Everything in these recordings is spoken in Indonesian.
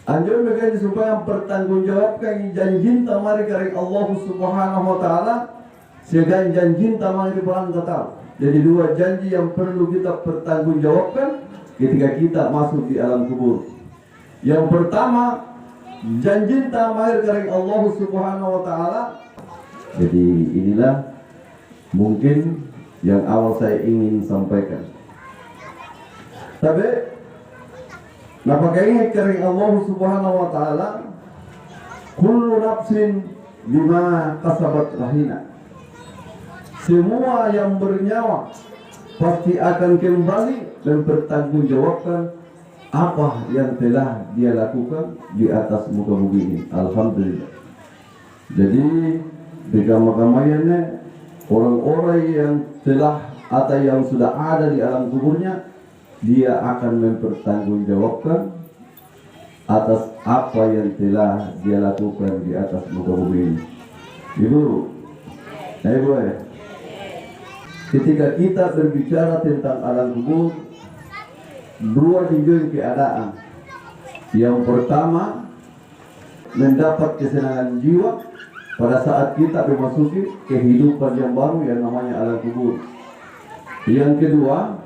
Anjur mereka supaya pertanggungjawabkan janji tamari kari Allah Subhanahu wa taala, segan janji tamari perang tetap. Jadi dua janji yang perlu kita pertanggungjawabkan ketika kita masuk di alam kubur. Yang pertama, janji tamari kari Allah Subhanahu wa taala. Jadi inilah mungkin yang awal saya ingin sampaikan. Tapi napakainya kering Allah Subhanahu wa taala, kullu nafsin bima kasabat rahina. Semua yang bernyawa pasti akan kembali dan bertanggungjawabkan apa yang telah dia lakukan di atas muka bumi ini. Alhamdulillah. Jadi di kamar-kamarnya orang-orang yang telah atau yang sudah ada di alam kuburnya, dia akan mempertanggungjawabkan atas apa yang telah dia lakukan di atas muka bumi ini. Ibu, ibu ya. Ketika kita berbicara tentang alam kubur, dua jenis keadaan. Yang pertama, mendapat kesenangan jiwa pada saat kita memasuki kehidupan yang baru yang namanya alam kubur. Yang kedua,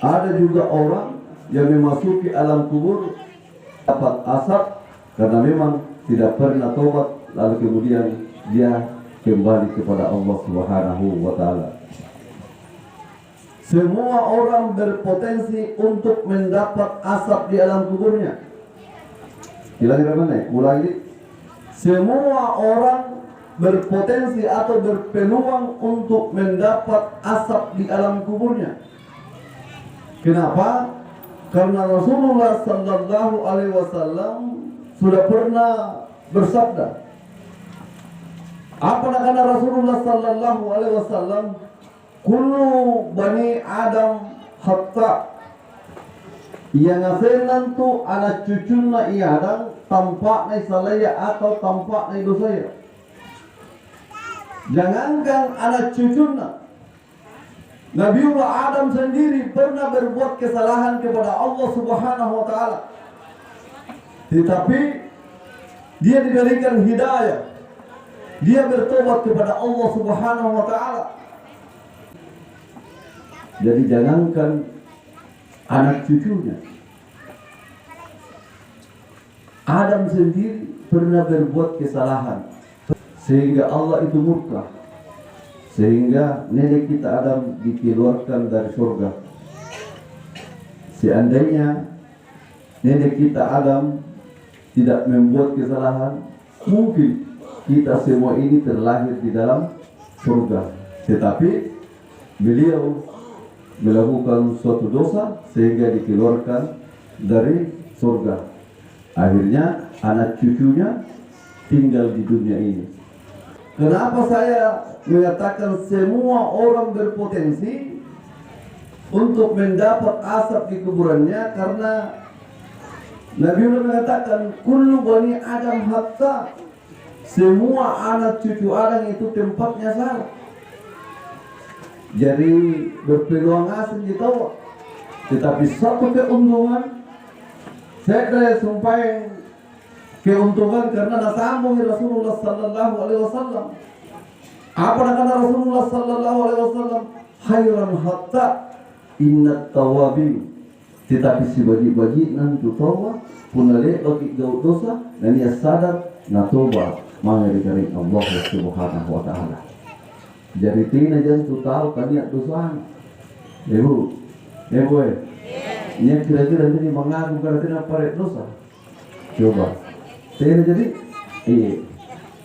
ada juga orang yang memasuki alam kubur dapat asap karena memang tidak pernah tobat, lalu kemudian dia kembali kepada Allah Subhanahu wa taala. Semua orang berpotensi untuk mendapat asap di alam kuburnya. Kira-kira mana? Ulangi. Semua orang berpotensi atau berpeluang untuk mendapat asap di alam kuburnya. Kenapa? Karena Rasulullah sallallahu alaihi wasallam sudah pernah bersabda. Apa kata Rasulullah sallallahu alaihi wasallam? Kullu bani Adam hatta. Yang asenan tu anak cucuna iadang tampak nai salaya atau tampak nai dosaya. Jangankan anak cucuna, Nabiullah Adam sendiri pernah berbuat kesalahan kepada Allah Subhanahu wa taala. Tetapi dia diberikan hidayah. Dia bertobat kepada Allah Subhanahu wa taala. Jadi jangankan anak cucunya, Adam sendiri pernah berbuat kesalahan sehingga Allah itu murka, sehingga nenek kita Adam dikeluarkan dari surga. Seandainya nenek kita Adam tidak membuat kesalahan, mungkin kita semua ini terlahir di dalam surga. Tetapi beliau melakukan suatu dosa sehingga dikeluarkan dari surga. Akhirnya anak cucunya tinggal di dunia ini. Kenapa saya mengatakan semua orang berpotensi untuk mendapat asap di kuburannya? Karena Nabi mengatakan kullu bani Adam hatta, semua anak cucu Adam itu tempatnya salah. Jadi berpeluang asing ditolak. Tetapi satu keuntungan, saya sampai keuntungan karena nasambung Rasulullah sallallahu alaihi wasallam. Apa kata Rasulullah sallallahu alaihi wasallam? Khairan hatta innat tawabin. Tetapi si bagi-bagi nanti tawab punale bagi gau dosa dan ia sadar na toba mangari Allah Subhanahu wa taala. Jadi tina jangan tu tahu kania dosa. Ibu, ini kira-kira ini mengaku karena tina paret dosa. Coba, tina jadi,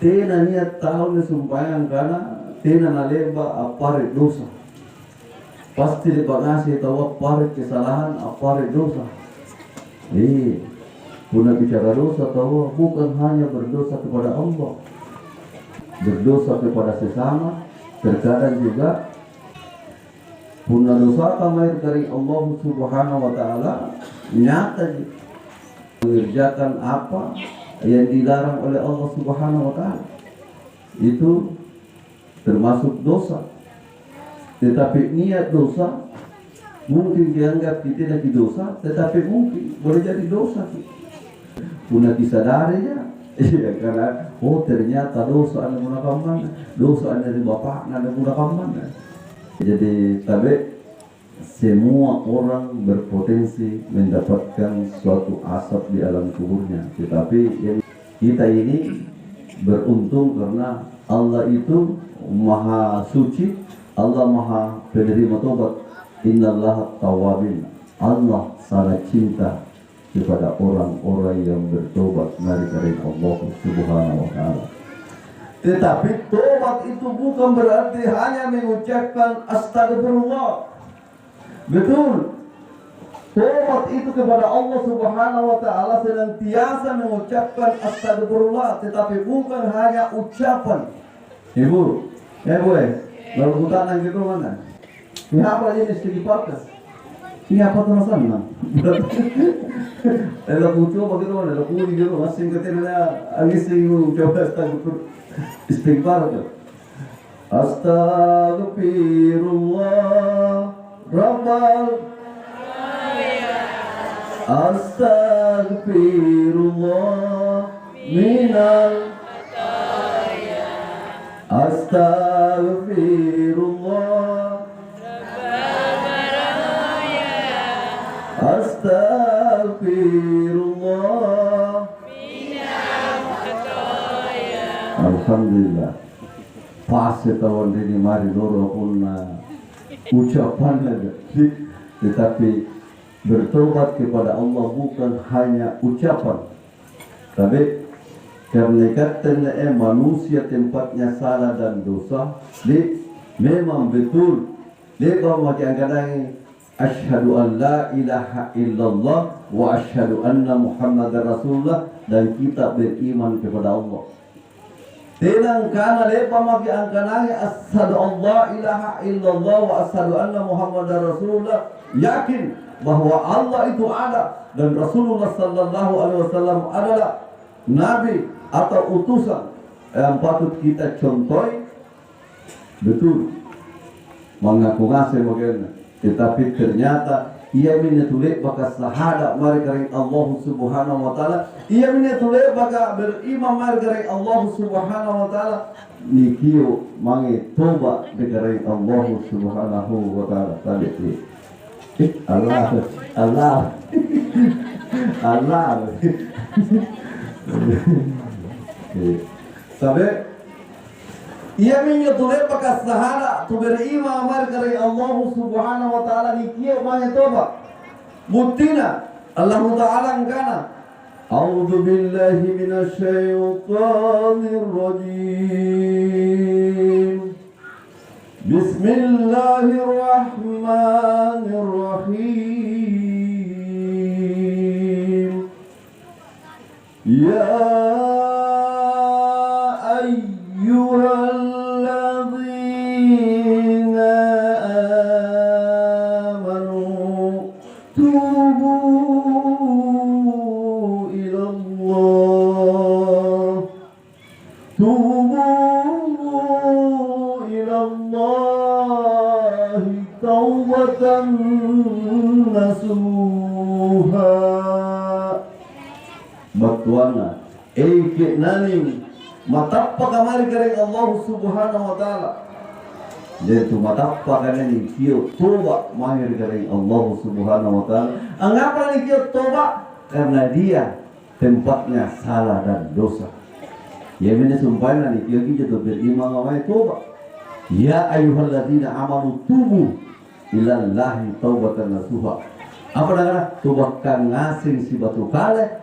tina niat tahu ni sumpayan karena tina nalemba paret dosa. Pasti dipangasi tahu paret kesalahan paret dosa. Guna bicara dosa tahu bukan hanya berdosa kepada Allah, berdosa kepada sesama. Terkadang juga punah dosa kamair dari Allah Subhanahu wa taala nyata mengerjakan apa yang dilarang oleh Allah Subhanahu wa taala. Itu termasuk dosa. Tetapi niat dosa Mungkin dianggap kita lagi dosa, tetapi mungkin boleh jadi dosa. Puna disadarinya, iya karena ternyata dosa anda gunakan mana, dosa anda dari bapak anda gunakan mana. Jadi tapi semua orang berpotensi mendapatkan suatu asap di alam kuburnya. Tetapi yang kita ini beruntung karena Allah itu maha suci, Allah maha penerima tobat. Innallaha tawwabin. Allah sangat cinta kepada orang-orang yang bertobat dari Allah Subhanahu wa taala. Tetapi tobat itu bukan berarti hanya mengucapkan astagfirullah. Betul. Tobat itu kepada Allah Subhanahu wa taala senantiasa mengucapkan astagfirullah, tetapi bukan hanya ucapan. Ibu, lalu hutanan gitu mana? Ini apa aja istighfar? Ini apa tuh sana? Lalu butuh begitu mana? Lalu pun gitu masing katanya agis itu coba istighfar. Astagfirullah Rabbal Astagfirullah minal Astagfirullah Astagfirullah Alhamdulillah. Pas tahun ini mari loro pun ucapan aja. Tetapi bertobat kepada Allah bukan hanya ucapan, tapi karena katanya manusia tempatnya salah dan dosa. Memang betul. Dia macam kadang asyhadu an la ilaha illallah wa asyhadu anna Muhammadar Rasulullah, dan kita beriman kepada Allah. Tenang karena lepa maki angkanai asyhadu Allah ilaha illallah wa asyhadu anna Muhammadar Rasulullah, yakin bahwa Allah itu ada dan Rasulullah sallallahu alaihi wasallam adalah nabi atau utusan yang patut kita contohi. Betul mengaku ngasih bagaimana, tetapi ternyata ia minatulek baka sahada mari kareng Allah Subhanahu wa taala, ia minatulek baka beriman mari kareng Allah Subhanahu wa taala, nikio mangi toba de kareng Allah Subhanahu wa taala. Tadi Allah Sabe ia menyetulek pakas sahara tu beriman amar kari Allah Subhanahu wa taala nikio manya toba mutina Allah taala ngana a'udzu billahi minasy syaithanir rajim bismillahirrahmanirrahim ya ayyuhalladzina amanu tubu ilallah taubatan nasuha. Batuana ke naning matappa kamari kareng Allah Subhanahu wa taala. Yaitu matappa kanani kio toba mahir kareng Allah Subhanahu wa taala. Angapa ni kio toba? Karena dia tempatnya salah dan dosa. Ya mina sumpahna ni kio kita beriman ngamai toba. Ya ayyuhalladzina amanu tubu ilallahi taubatan nasuha. Apa namanya? Tobat kang ngasing si batu kale